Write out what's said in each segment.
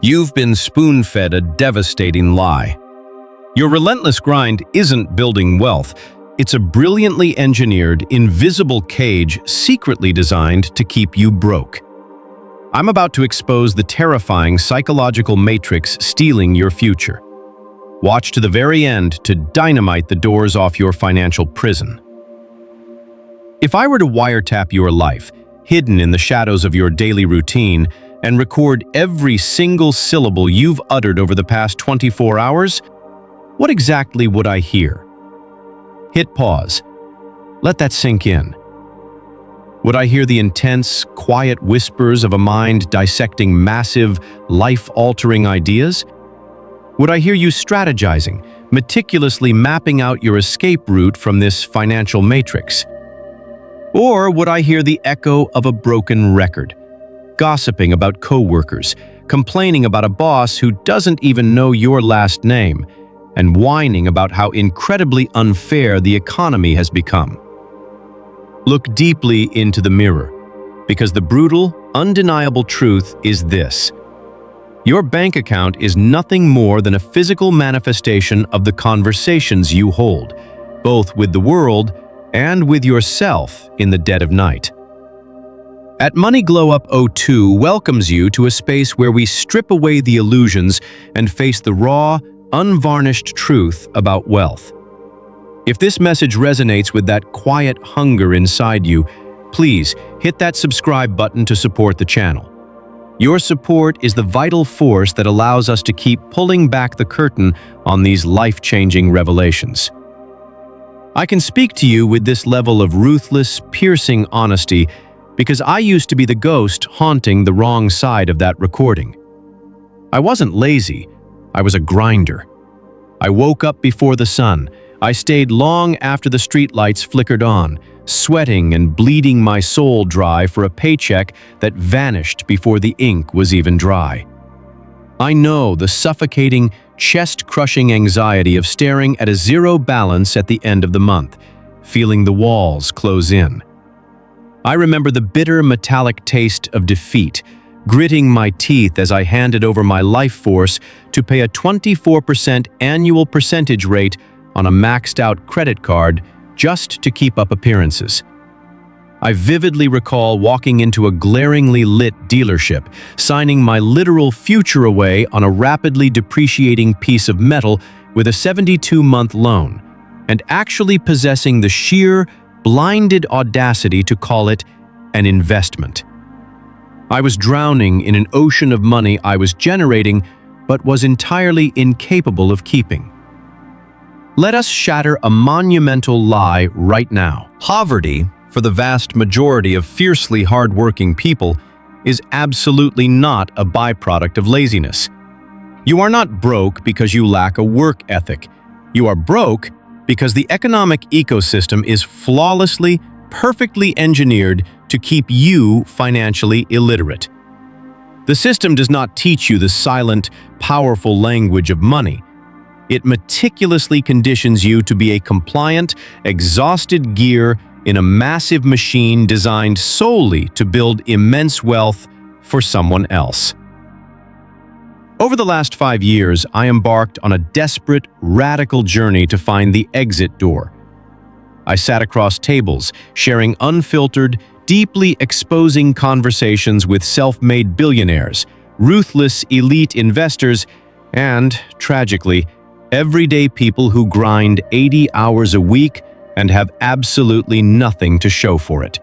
You've been spoon-fed a devastating lie. Your relentless grind isn't building wealth. It's a brilliantly engineered, invisible cage secretly designed to keep you broke. I'm about to expose the terrifying psychological matrix stealing your future. Watch to the very end to dynamite the doors off your financial prison. If I were to wiretap your life, hidden in the shadows of your daily routine, and record every single syllable you've uttered over the past 24 hours, what exactly would I hear? Hit pause. Let that sink in. Would I hear the intense, quiet whispers of a mind dissecting massive, life-altering ideas? Would I hear you strategizing, meticulously mapping out your escape route from this financial matrix? Or would I hear the echo of a broken record, gossiping about coworkers, complaining about a boss who doesn't even know your last name, and whining about how incredibly unfair the economy has become? Look deeply into the mirror, because the brutal, undeniable truth is this. Your bank account is nothing more than a physical manifestation of the conversations you hold, both with the world and with yourself in the dead of night. At Money Glow Up 02 welcomes you to a space where we strip away the illusions and face the raw, unvarnished truth about wealth. If this message resonates with that quiet hunger inside you, please hit that subscribe button to support the channel. Your support is the vital force that allows us to keep pulling back the curtain on these life-changing revelations. I can speak to you with this level of ruthless, piercing honesty because I used to be the ghost haunting the wrong side of that recording. I wasn't lazy, I was a grinder. I woke up before the sun. I stayed long after the streetlights flickered on, sweating and bleeding my soul dry for a paycheck that vanished before the ink was even dry. I know the suffocating, chest-crushing anxiety of staring at a zero balance at the end of the month, feeling the walls close in. I remember the bitter, metallic taste of defeat, gritting my teeth as I handed over my life force to pay a 24% annual percentage rate on a maxed-out credit card just to keep up appearances. I vividly recall walking into a glaringly lit dealership, signing my literal future away on a rapidly depreciating piece of metal with a 72-month loan, and actually possessing the sheer, blinded audacity to call it an investment. I was drowning in an ocean of money I was generating, but was entirely incapable of keeping. Let us shatter a monumental lie right now. Poverty, for the vast majority of fiercely hardworking people, is absolutely not a byproduct of laziness. You are not broke because you lack a work ethic. You are broke because the economic ecosystem is flawlessly, perfectly engineered to keep you financially illiterate. The system does not teach you the silent, powerful language of money. It meticulously conditions you to be a compliant, exhausted gear in a massive machine designed solely to build immense wealth for someone else. Over the last 5 years, I embarked on a desperate, radical journey to find the exit door. I sat across tables, sharing unfiltered, deeply exposing conversations with self-made billionaires, ruthless elite investors, and, tragically, everyday people who grind 80 hours a week and have absolutely nothing to show for it.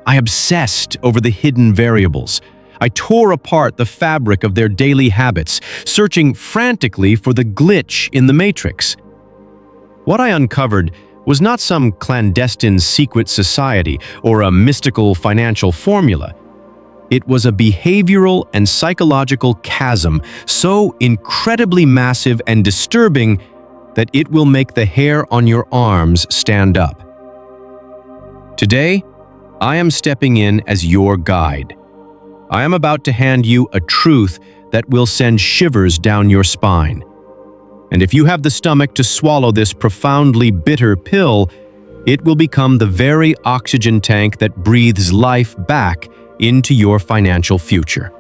I obsessed over the hidden variables. I tore apart the fabric of their daily habits, searching frantically for the glitch in the matrix. What I uncovered was not some clandestine secret society or a mystical financial formula. It was a behavioral and psychological chasm so incredibly massive and disturbing that it will make the hair on your arms stand up. Today, I am stepping in as your guide. I am about to hand you a truth that will send shivers down your spine. And if you have the stomach to swallow this profoundly bitter pill, it will become the very oxygen tank that breathes life back into your financial future.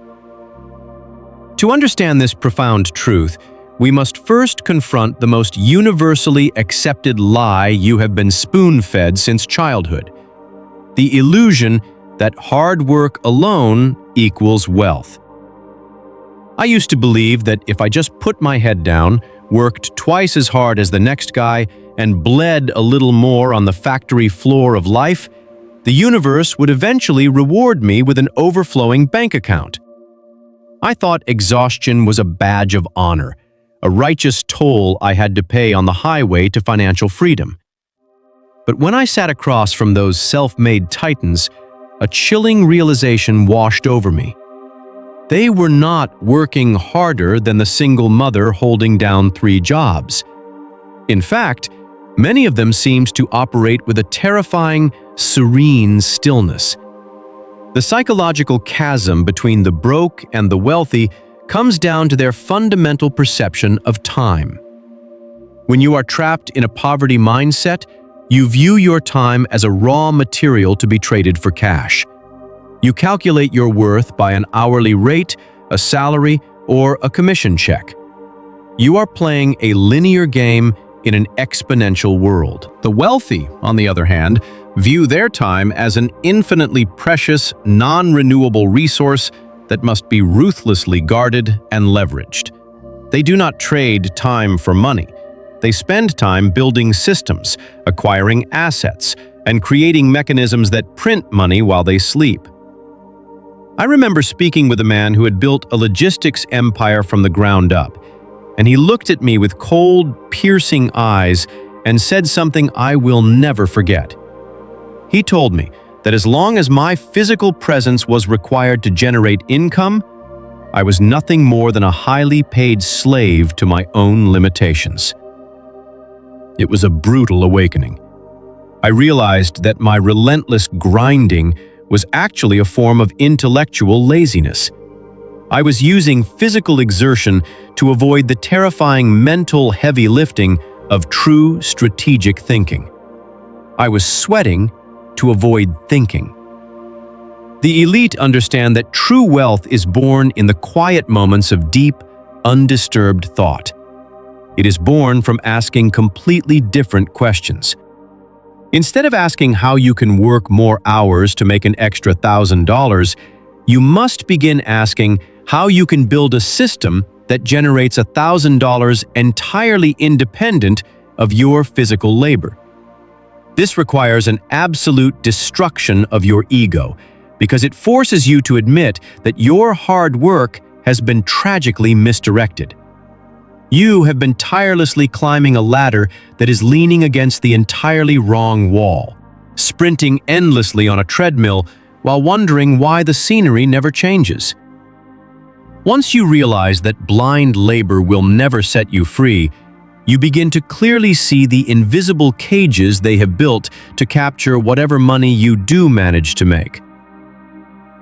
To understand this profound truth, we must first confront the most universally accepted lie you have been spoon-fed since childhood: the illusion that hard work alone equals wealth. I used to believe that if I just put my head down, worked twice as hard as the next guy, and bled a little more on the factory floor of life, the universe would eventually reward me with an overflowing bank account. I thought exhaustion was a badge of honor, a righteous toll I had to pay on the highway to financial freedom. But when I sat across from those self-made titans, a chilling realization washed over me. They were not working harder than the single mother holding down 3 jobs. In fact, many of them seemed to operate with a terrifying, serene stillness. The psychological chasm between the broke and the wealthy comes down to their fundamental perception of time. When you are trapped in a poverty mindset, you view your time as a raw material to be traded for cash. You calculate your worth by an hourly rate, a salary, or a commission check. You are playing a linear game in an exponential world. The wealthy, on the other hand, view their time as an infinitely precious, non-renewable resource that must be ruthlessly guarded and leveraged. They do not trade time for money. They spend time building systems, acquiring assets, and creating mechanisms that print money while they sleep. I remember speaking with a man who had built a logistics empire from the ground up, and he looked at me with cold, piercing eyes and said something I will never forget. He told me that as long as my physical presence was required to generate income, I was nothing more than a highly paid slave to my own limitations. It was a brutal awakening. I realized that my relentless grinding was actually a form of intellectual laziness. I was using physical exertion to avoid the terrifying mental heavy lifting of true strategic thinking. I was sweating to avoid thinking. The elite understand that true wealth is born in the quiet moments of deep, undisturbed thought. It is born from asking completely different questions. Instead of asking how you can work more hours to make an extra $1,000, you must begin asking how you can build a system that generates $1,000 entirely independent of your physical labor. This requires an absolute destruction of your ego, because it forces you to admit that your hard work has been tragically misdirected. You have been tirelessly climbing a ladder that is leaning against the entirely wrong wall, sprinting endlessly on a treadmill while wondering why the scenery never changes. Once you realize that blind labor will never set you free, you begin to clearly see the invisible cages they have built to capture whatever money you do manage to make.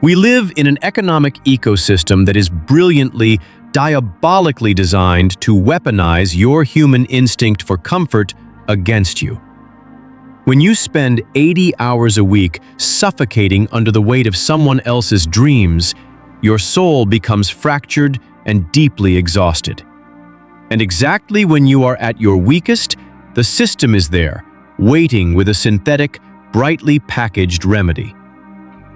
We live in an economic ecosystem that is brilliantly, diabolically designed to weaponize your human instinct for comfort against you. When you spend 80 hours a week suffocating under the weight of someone else's dreams, your soul becomes fractured and deeply exhausted. And exactly when you are at your weakest, the system is there, waiting with a synthetic, brightly packaged remedy.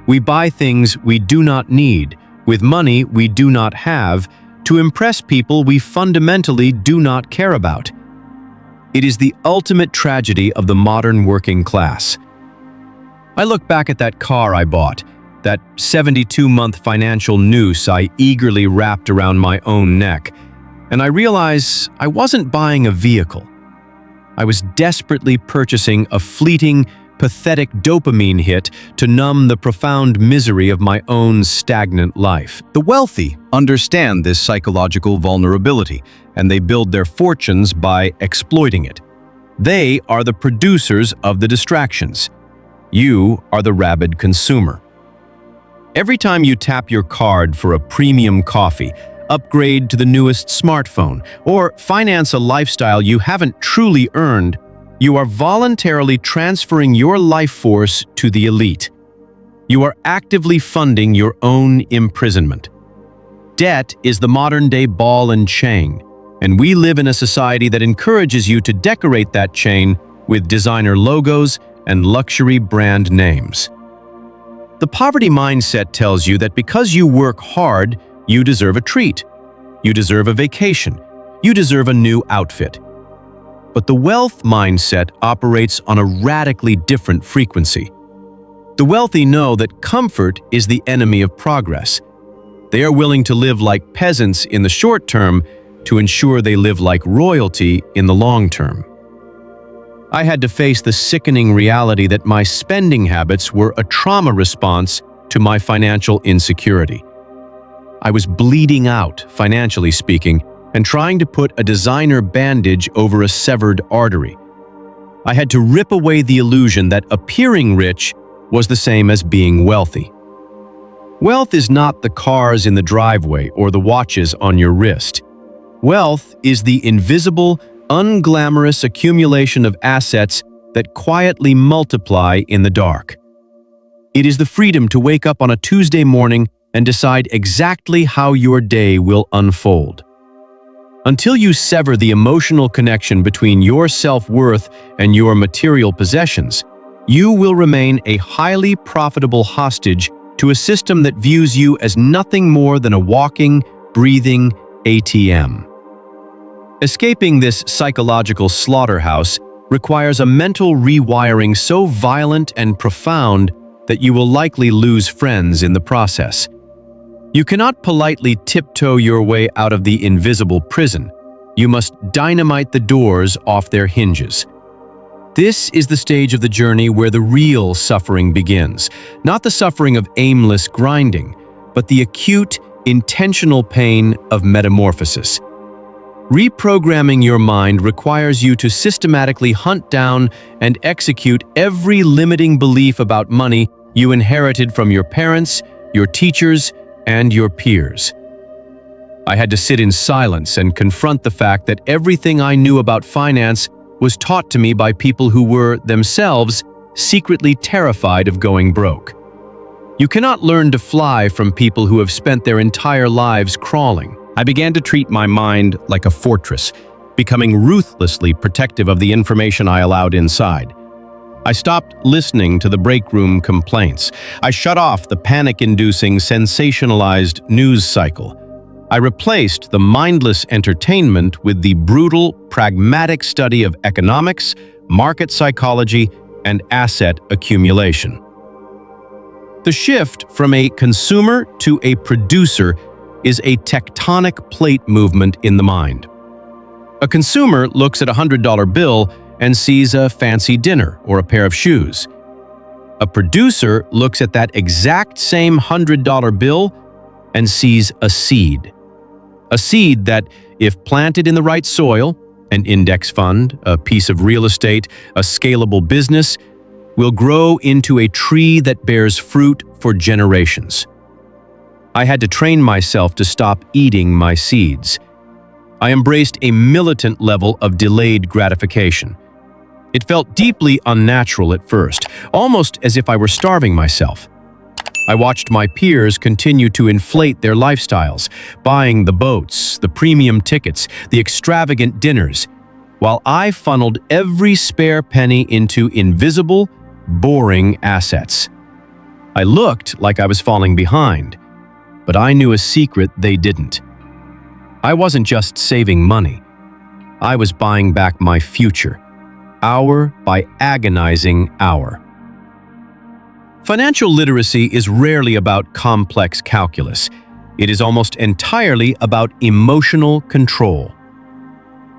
We buy things we do not need, with money we do not have, to impress people we fundamentally do not care about. It is the ultimate tragedy of the modern working class. I look back at that car I bought, that 72-month financial noose I eagerly wrapped around my own neck, and I realize I wasn't buying a vehicle. I was desperately purchasing a fleeting, pathetic dopamine hit to numb the profound misery of my own stagnant life. The wealthy understand this psychological vulnerability, and they build their fortunes by exploiting it. They are the producers of the distractions. You are the rabid consumer. Every time you tap your card for a premium coffee, upgrade to the newest smartphone, or finance a lifestyle you haven't truly earned, you are voluntarily transferring your life force to the elite. You are actively funding your own imprisonment. Debt is the modern-day ball and chain, and we live in a society that encourages you to decorate that chain with designer logos and luxury brand names. The poverty mindset tells you that because you work hard, you deserve a treat. You deserve a vacation. You deserve a new outfit. But the wealth mindset operates on a radically different frequency. The wealthy know that comfort is the enemy of progress. They are willing to live like peasants in the short term to ensure they live like royalty in the long term. I had to face the sickening reality that my spending habits were a trauma response to my financial insecurity. I was bleeding out, financially speaking, and trying to put a designer bandage over a severed artery. I had to rip away the illusion that appearing rich was the same as being wealthy. Wealth is not the cars in the driveway or the watches on your wrist. Wealth is the invisible, unglamorous accumulation of assets that quietly multiply in the dark. It is the freedom to wake up on a Tuesday morning and decide exactly how your day will unfold. Until you sever the emotional connection between your self-worth and your material possessions, you will remain a highly profitable hostage to a system that views you as nothing more than a walking, breathing ATM. Escaping this psychological slaughterhouse requires a mental rewiring so violent and profound that you will likely lose friends in the process. You cannot politely tiptoe your way out of the invisible prison. You must dynamite the doors off their hinges. This is the stage of the journey where the real suffering begins, not the suffering of aimless grinding, but the acute, intentional pain of metamorphosis. Reprogramming your mind requires you to systematically hunt down and execute every limiting belief about money you inherited from your parents, your teachers, and your peers. I had to sit in silence and confront the fact that everything I knew about finance was taught to me by people who were, themselves, secretly terrified of going broke. You cannot learn to fly from people who have spent their entire lives crawling. I began to treat my mind like a fortress, becoming ruthlessly protective of the information I allowed inside. I stopped listening to the break room complaints. I shut off the panic-inducing, sensationalized news cycle. I replaced the mindless entertainment with the brutal, pragmatic study of economics, market psychology, and asset accumulation. The shift from a consumer to a producer is a tectonic plate movement in the mind. A consumer looks at a $100 bill and sees a fancy dinner or a pair of shoes. A producer looks at that exact same $100 bill and sees a seed. A seed that, if planted in the right soil, an index fund, a piece of real estate, a scalable business, will grow into a tree that bears fruit for generations. I had to train myself to stop eating my seeds. I embraced a militant level of delayed gratification. It felt deeply unnatural at first, almost as if I were starving myself. I watched my peers continue to inflate their lifestyles, buying the boats, the premium tickets, the extravagant dinners, while I funneled every spare penny into invisible, boring assets. I looked like I was falling behind, but I knew a secret they didn't. I wasn't just saving money. I was buying back my future, hour by agonizing hour. Financial literacy is rarely about complex calculus. It is almost entirely about emotional control.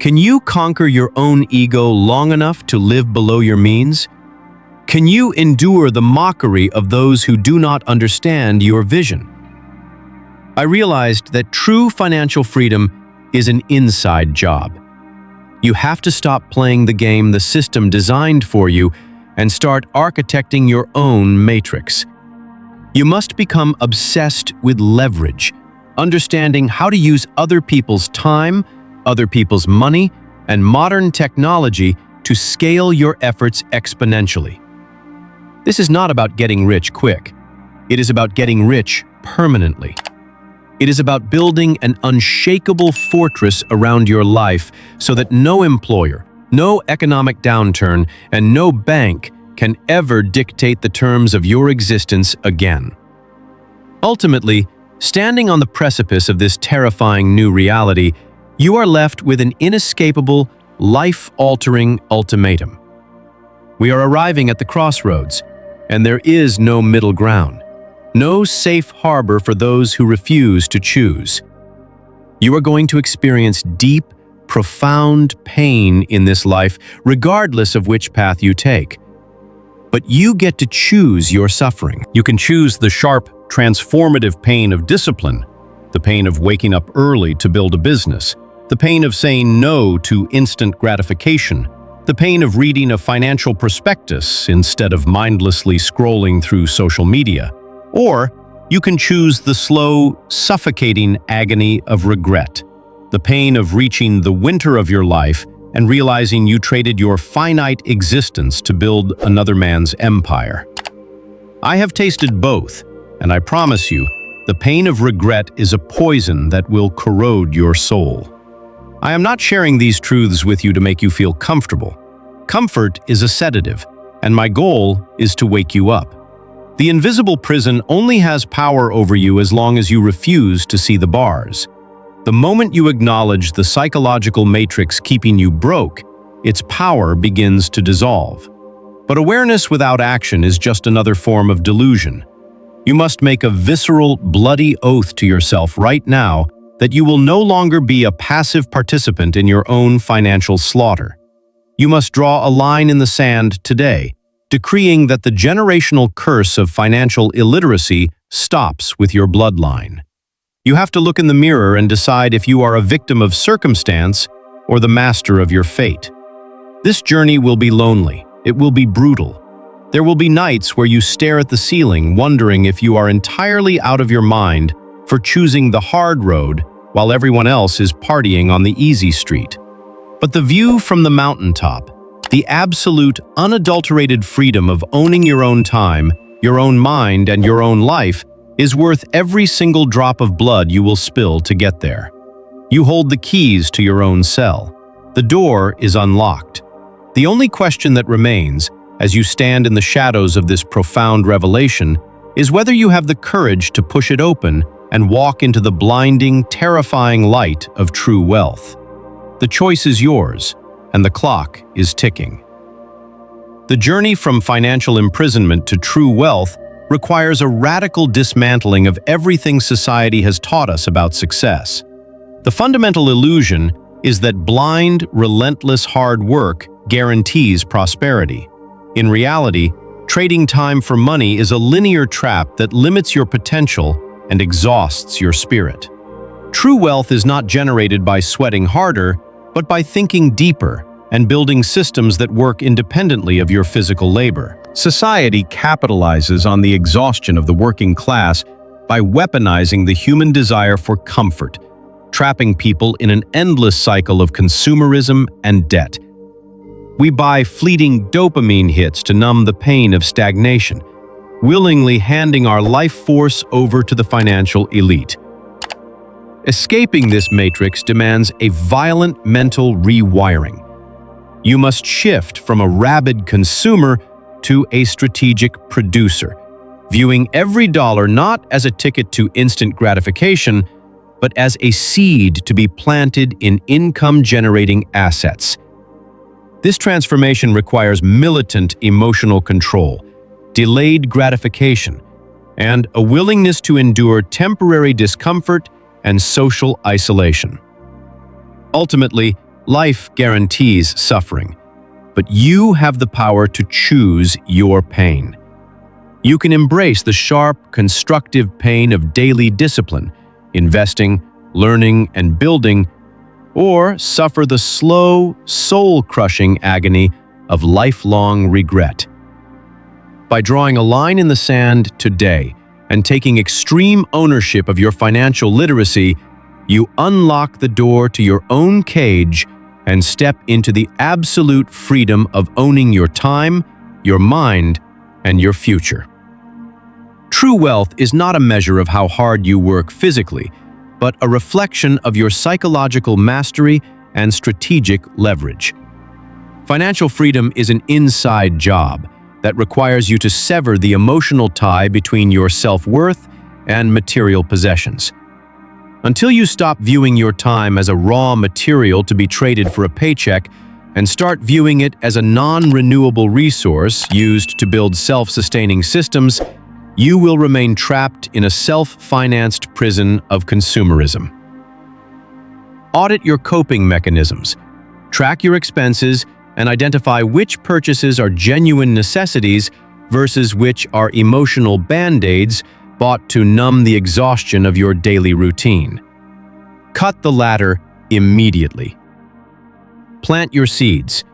Can you conquer your own ego long enough to live below your means? Can you endure the mockery of those who do not understand your vision? I realized that true financial freedom is an inside job. You have to stop playing the game the system designed for you and start architecting your own matrix. You must become obsessed with leverage, understanding how to use other people's time, other people's money, and modern technology to scale your efforts exponentially. This is not about getting rich quick. It is about getting rich permanently. It is about building an unshakable fortress around your life so that no employer, no economic downturn, and no bank can ever dictate the terms of your existence again. Ultimately, standing on the precipice of this terrifying new reality, you are left with an inescapable, life-altering ultimatum. We are arriving at the crossroads, and there is no middle ground, no safe harbor for those who refuse to choose. You are going to experience deep, profound pain in this life, regardless of which path you take. But you get to choose your suffering. You can choose the sharp, transformative pain of discipline, the pain of waking up early to build a business, the pain of saying no to instant gratification, the pain of reading a financial prospectus instead of mindlessly scrolling through social media. Or you can choose the slow, suffocating agony of regret, the pain of reaching the winter of your life and realizing you traded your finite existence to build another man's empire. I have tasted both, and I promise you, the pain of regret is a poison that will corrode your soul. I am not sharing these truths with you to make you feel comfortable. Comfort is a sedative, and my goal is to wake you up. The invisible prison only has power over you as long as you refuse to see the bars. The moment you acknowledge the psychological matrix keeping you broke, its power begins to dissolve. But awareness without action is just another form of delusion. You must make a visceral, bloody oath to yourself right now that you will no longer be a passive participant in your own financial slaughter. You must draw a line in the sand today, decreeing that the generational curse of financial illiteracy stops with your bloodline. You have to look in the mirror and decide if you are a victim of circumstance or the master of your fate. This journey will be lonely. It will be brutal. There will be nights where you stare at the ceiling, wondering if you are entirely out of your mind for choosing the hard road while everyone else is partying on the easy street. But the view from the mountaintop, the absolute, unadulterated freedom of owning your own time, your own mind, and your own life is worth every single drop of blood you will spill to get there. You hold the keys to your own cell. The door is unlocked. The only question that remains, as you stand in the shadows of this profound revelation, is whether you have the courage to push it open and walk into the blinding, terrifying light of true wealth. The choice is yours, and the clock is ticking. The journey from financial imprisonment to true wealth requires a radical dismantling of everything society has taught us about success. The fundamental illusion is that blind, relentless hard work guarantees prosperity. In reality, trading time for money is a linear trap that limits your potential and exhausts your spirit. True wealth is not generated by sweating harder, but by thinking deeper and building systems that work independently of your physical labor. Society capitalizes on the exhaustion of the working class by weaponizing the human desire for comfort, trapping people in an endless cycle of consumerism and debt. We buy fleeting dopamine hits to numb the pain of stagnation, willingly handing our life force over to the financial elite. Escaping this matrix demands a violent mental rewiring. You must shift from a rabid consumer to a strategic producer, viewing every dollar not as a ticket to instant gratification, but as a seed to be planted in income-generating assets. This transformation requires militant emotional control, delayed gratification, and a willingness to endure temporary discomfort and social isolation. Ultimately, life guarantees suffering, but you have the power to choose your pain. You can embrace the sharp, constructive pain of daily discipline, investing, learning, and building, or suffer the slow, soul-crushing agony of lifelong regret. By drawing a line in the sand today and taking extreme ownership of your financial literacy, you unlock the door to your own cage and step into the absolute freedom of owning your time, your mind, and your future. True wealth is not a measure of how hard you work physically. but a reflection of your psychological mastery and strategic leverage. Financial freedom is an inside job that requires you to sever the emotional tie between your self-worth and material possessions. Until you stop viewing your time as a raw material to be traded for a paycheck and start viewing it as a non-renewable resource used to build self-sustaining systems, you will remain trapped in a self-financed prison of consumerism. Audit your coping mechanisms. Track your expenses and identify which purchases are genuine necessities versus which are emotional band-aids bought to numb the exhaustion of your daily routine. Cut the latter immediately. Plant your seeds.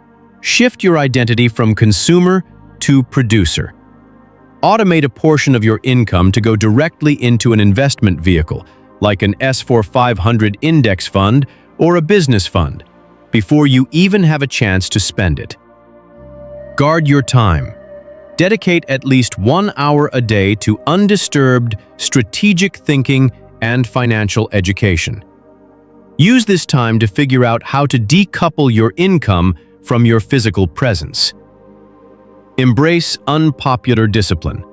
Shift your identity from consumer to producer. Automate a portion of your income to go directly into an investment vehicle, like an S&P 500 index fund or a business fund, before you even have a chance to spend it. Guard your time. Dedicate at least 1 hour a day to undisturbed, strategic thinking and financial education. Use this time to figure out how to decouple your income from your physical presence. Embrace unpopular discipline.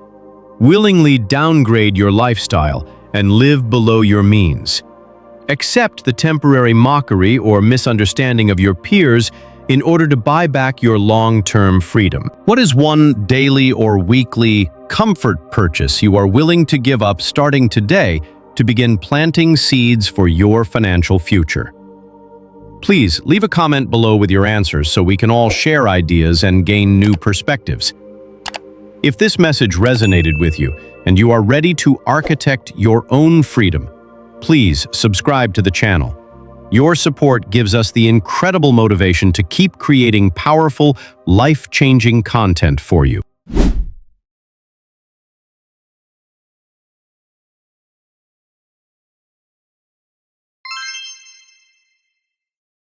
Willingly downgrade your lifestyle and live below your means. Accept the temporary mockery or misunderstanding of your peers in order to buy back your long-term freedom. What is one daily or weekly comfort purchase you are willing to give up starting today to begin planting seeds for your financial future? Please leave a comment below with your answers so we can all share ideas and gain new perspectives. If this message resonated with you and you are ready to architect your own freedom, please subscribe to the channel. Your support gives us the incredible motivation to keep creating powerful, life-changing content for you.